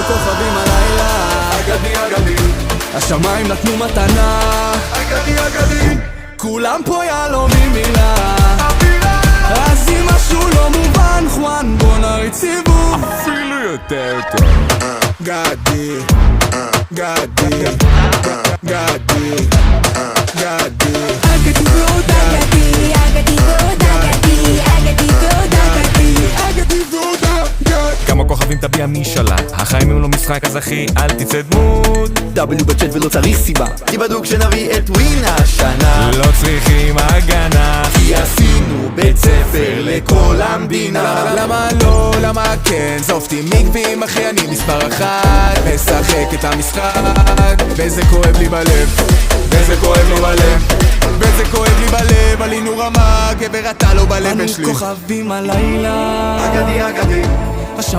כוכבים הלילה, אגדי אגדי, השמיים נתנו מתנה, אגדי אגדי, כולם פה יהלומים מילה. אווירה אז אם משהו לא מובן, חואן בוא נריץ סיבוב אפילו יותר טוב. גדי, גדי, גדי, גדי, אגדי ועוד אגדי, אגדי ועוד אגדי, אגדי ועוד אגדי. אגדי ועוד אגדי. כמה כוכבים תביע מי שלט, החיים הם לא משחק אז אחי אל תצא דמות. W בצ'אט ולא צריך סיבה, כי בדוק שנביא את ווין השנה. לא צריכים הגנה, כי עשינו בית ספר לכל המדינה. למה לא, למה כן, זופתי מקווים אחי אני מספר אחת, משחק את המשחק, וזה כואב לי בלב, וזה כואב לי בלב, וזה כואב לי בלב, עלינו רמה, גבר אתה לא בלב שלי. אנו כוכבים הלילה, אגדי אגדי, השמיים